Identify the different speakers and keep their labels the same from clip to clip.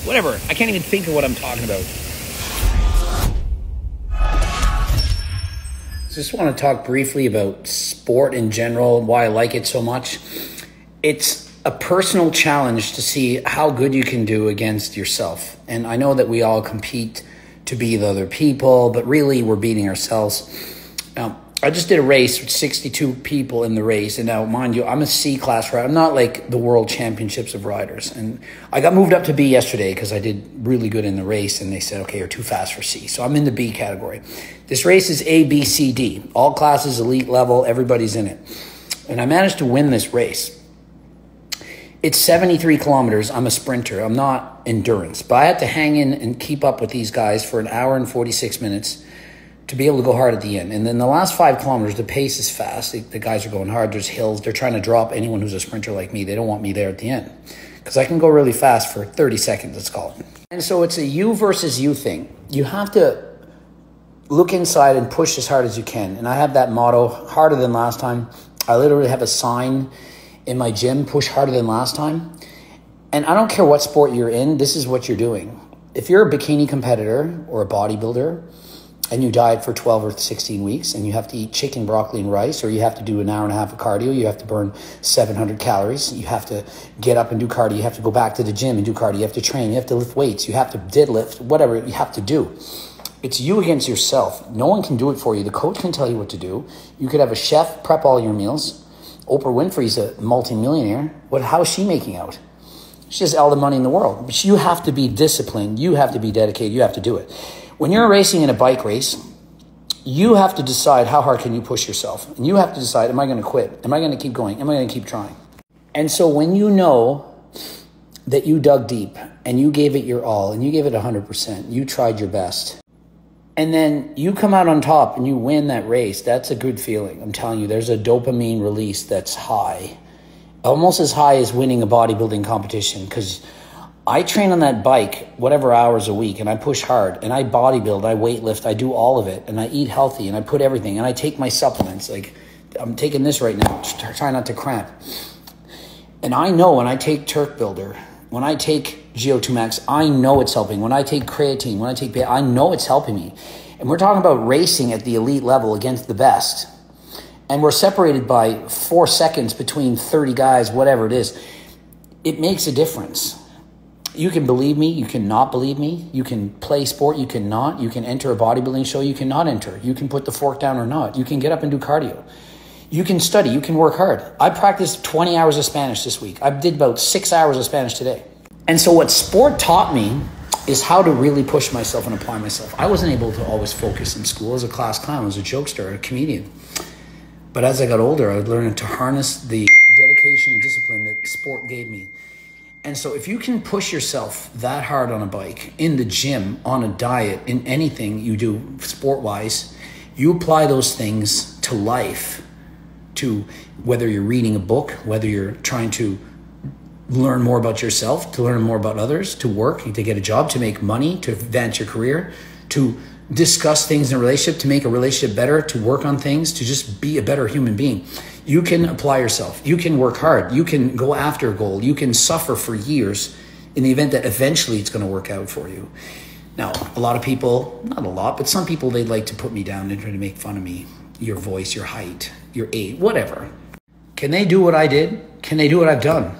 Speaker 1: whatever. I can't even think of what I'm talking about. Just want to talk briefly about sport in general, why I like it so much. It's a personal challenge to see how good you can do against yourself. And I know that we all compete to be the other people, but really we're beating ourselves. Now, I just did a race with 62 people in the race. And now, mind you, I'm a C-class rider. I'm not like the world championships of riders. And I got moved up to B yesterday because I did really good in the race. And they said, okay, you're too fast for C. So I'm in the B category. This race is A, B, C, D. All classes, elite level, everybody's in it. And I managed to win this race. It's 73 kilometers. I'm a sprinter. I'm not endurance. But I had to hang in and keep up with these guys for an hour and 46 minutes to be able to go hard at the end. And then the last 5 kilometers, the pace is fast. The guys are going hard. There's hills. They're trying to drop anyone who's a sprinter like me. They don't want me there at the end because I can go really fast for 30 seconds, let's call it. And so it's a you versus you thing. You have to look inside and push as hard as you can. And I have that motto, harder than last time. I literally have a sign in my gym, push harder than last time. And I don't care what sport you're in, this is what you're doing. If you're a bikini competitor or a bodybuilder and you diet for 12 or 16 weeks and you have to eat chicken, broccoli, and rice, or you have to do an hour and a half of cardio, you have to burn 700 calories, you have to get up and do cardio, you have to go back to the gym and do cardio, you have to train, you have to lift weights, you have to deadlift, whatever you have to do. It's you against yourself. No one can do it for you. The coach can tell you what to do. You could have a chef prep all your meals. Oprah Winfrey's a multimillionaire. How is she making out? She has all the money in the world. But you have to be disciplined. You have to be dedicated. You have to do it. When you're racing in a bike race, you have to decide how hard can you push yourself. And you have to decide, am I going to quit? Am I going to keep going? Am I going to keep trying? And so when you know that you dug deep and you gave it your all and you gave it 100%, you tried your best, and then you come out on top and you win that race, that's a good feeling. I'm telling you, there's a dopamine release that's high. Almost as high as winning a bodybuilding competition, because I train on that bike whatever hours a week and I push hard and I bodybuild, I weightlift, I do all of it and I eat healthy and I put everything and I take my supplements. Like I'm taking this right now, try not to cramp. And I know when I take Turk Builder, when I take GO2 Max, I know it's helping. When I take creatine, when I take beta, I know it's helping me. And we're talking about racing at the elite level against the best. And we're separated by 4 seconds between 30 guys, whatever it is. It makes a difference. You can believe me, you can not believe me. You can play sport, you cannot. You can enter a bodybuilding show, you cannot enter. You can put the fork down or not. You can get up and do cardio. You can study, you can work hard. I practiced 20 hours of Spanish this week. I did about 6 hours of Spanish today. And so what sport taught me is how to really push myself and apply myself. I wasn't able to always focus in school as a class clown, as a jokester, a comedian. But as I got older, I learned to harness the dedication and discipline that sport gave me. And so if you can push yourself that hard on a bike, in the gym, on a diet, in anything you do sport-wise, you apply those things to life, to whether you're reading a book, whether you're trying to learn more about yourself, to learn more about others, to work, to get a job, to make money, to advance your career, to discuss things in a relationship, to make a relationship better, to work on things, to just be a better human being. You can apply yourself. You can work hard. You can go after a goal. You can suffer for years in the event that eventually it's going to work out for you. Now, a lot of people, not a lot, but some people, they'd like to put me down and try to make fun of me, your voice, your height, your age, whatever. Can they do what I did? Can they do what I've done?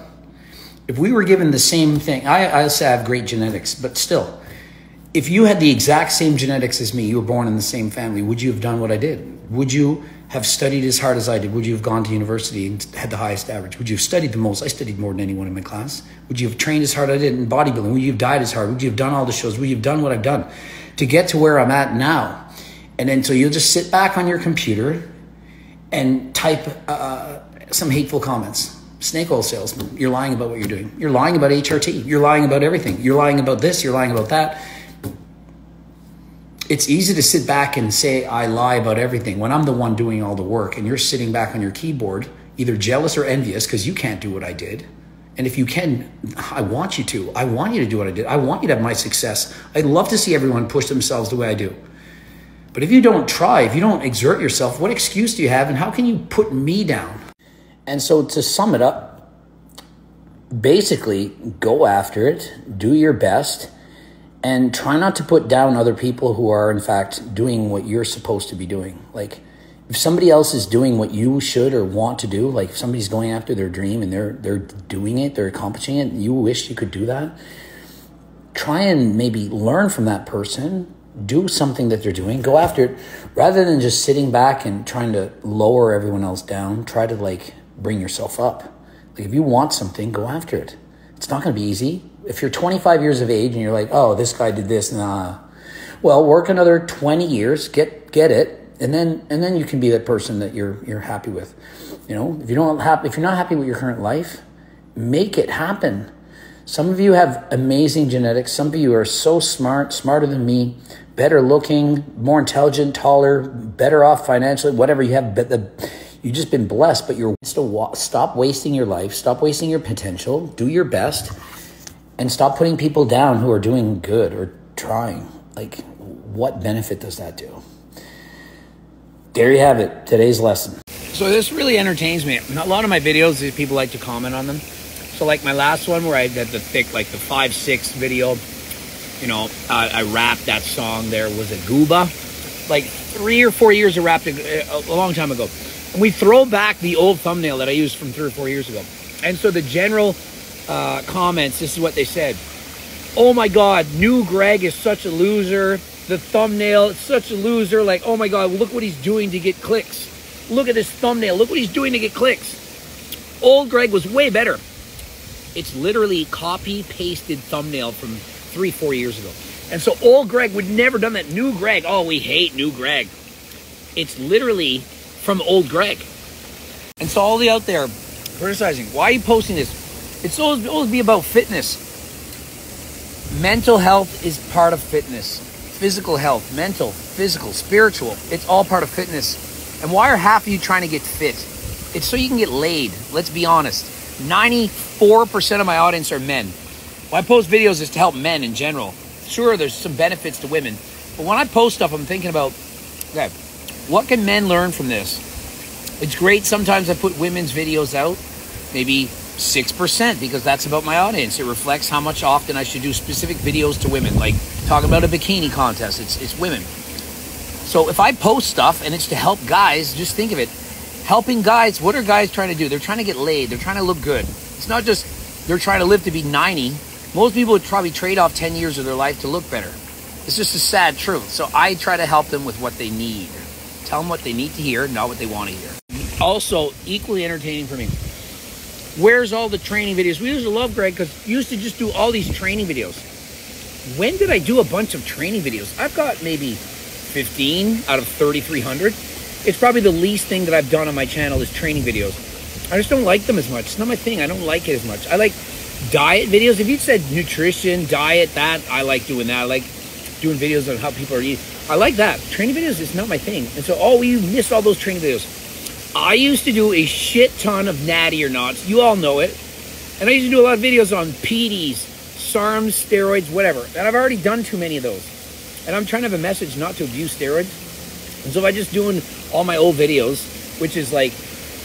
Speaker 1: If we were given the same thing, I say I have great genetics, but still, if you had the exact same genetics as me, you were born in the same family, would you have done what I did? Would you have studied as hard as I did? Would you have gone to university and had the highest average? Would you have studied the most? I studied more than anyone in my class. Would you have trained as hard as I did in bodybuilding? Would you have died as hard? Would you have done all the shows? Would you have done what I've done to get to where I'm at now? And then so you'll just sit back on your computer and type some hateful comments. Snake oil salesman, you're lying about what you're doing. You're lying about HRT. You're lying about everything. You're lying about this. You're lying about that. It's easy to sit back and say, I lie about everything when I'm the one doing all the work and you're sitting back on your keyboard, either jealous or envious because you can't do what I did. And if you can, I want you to. I want you to do what I did. I want you to have my success. I'd love to see everyone push themselves the way I do. But if you don't try, if you don't exert yourself, what excuse do you have and how can you put me down? And so to sum it up, basically go after it, do your best, and try not to put down other people who are in fact doing what you're supposed to be doing. Like, if somebody else is doing what you should or want to do, like if somebody's going after their dream and they're doing it, they're accomplishing it, and you wish you could do that, try and maybe learn from that person, do something that they're doing, go after it, rather than just sitting back and trying to lower everyone else down. Try to like bring yourself up. Like, if you want something, go after it. It's not going to be easy. If you're 25 years of age and you're like, oh, this guy did this, nah. Well, work another 20 years, get it, and then you can be that person that you're happy with. You know, if you're not happy with your current life, make it happen. Some of you have amazing genetics. Some of you are so smart, smarter than me, better looking, more intelligent, taller, better off financially, whatever you have. You've just been blessed, but you're still, stop wasting your life, stop wasting your potential, do your best, and stop putting people down who are doing good or trying. Like, what benefit does that do? There you have it, today's lesson. So this really entertains me. A lot of my videos, people like to comment on them. So like my last one where I did the thick, like the 5-6 video, you know, I rapped that song there, was it Gooba? Like 3 or 4 years I rapped it a long time ago. And we throw back the old thumbnail that I used from 3 or 4 years ago. And so the general comments, this is what they said. Oh my God, new Greg is such a loser. The thumbnail, it's such a loser. Like, oh my God, look what he's doing to get clicks. Look at this thumbnail. Look what he's doing to get clicks. Old Greg was way better. It's literally copy-pasted thumbnail from 3-4 years ago. And so old Greg would never done that. New Greg, oh, we hate new Greg. It's literally from old Greg. And so all the out there criticizing, why are you posting this? It's always be about fitness. Mental health is part of fitness. Physical health, mental, physical, spiritual. It's all part of fitness. And why are half of you trying to get fit? It's so you can get laid. Let's be honest. 94% of my audience are men. When I post videos, it's to help men in general. Sure, there's some benefits to women. But when I post stuff, I'm thinking about, okay, what can men learn from this? It's great. Sometimes I put women's videos out, maybe 6%, because that's about my audience. It reflects how much often I should do specific videos to women, like talking about a bikini contest. It's women. So if I post stuff and it's to help guys, just think of it. Helping guys, what are guys trying to do? They're trying to get laid. They're trying to look good. It's not just they're trying to live to be 90. Most people would probably trade off 10 years of their life to look better. It's just a sad truth. So I try to help them with what they need. Tell them what they need to hear, not what they want to hear. Also, equally entertaining for me. Where's all the training videos? We used to love Greg because we used to just do all these training videos. When did I do a bunch of training videos? I've got maybe 15 out of 3,300. It's probably the least thing that I've done on my channel is training videos. I just don't like them as much. It's not my thing. I don't like it as much. I like diet videos. If you said nutrition, diet, that, I like doing that. I like doing videos on how people are eating. I like that. Training videos is not my thing. And so, you missed all those training videos. I used to do a shit ton of natty or nots. You all know it. And I used to do a lot of videos on PDs, SARMs, steroids, whatever. And I've already done too many of those. And I'm trying to have a message not to abuse steroids. And so by just doing all my old videos, which is like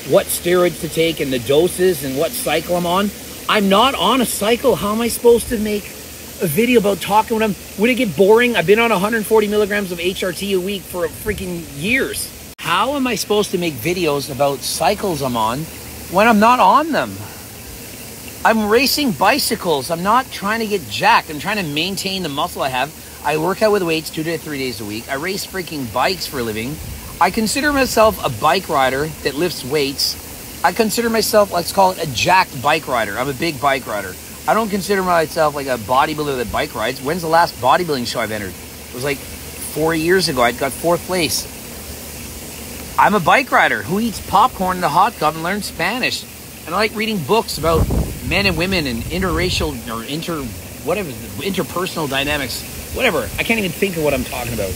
Speaker 1: what steroids to take and the doses and what cycle I'm on, I'm not on a cycle. How am I supposed to make a video about talking with them? Would it get boring? I've been on 140 milligrams of HRT a week for freaking years. How am I supposed to make videos about cycles I'm on when I'm not on them? I'm racing bicycles. I'm not trying to get jacked. I'm trying to maintain the muscle I have. I work out with weights 2 to 3 days a week. I race freaking bikes for a living. I consider myself a bike rider that lifts weights. I consider myself, let's call it a jacked bike rider. I'm a big bike rider. I don't consider myself like a bodybuilder that bike rides. When's the last bodybuilding show I've entered? It was like 4 years ago. I got 4th place. I'm a bike rider who eats popcorn in a hot tub and learns Spanish. And I like reading books about men and women and interracial or interpersonal dynamics. Whatever. I can't even think of what I'm talking about.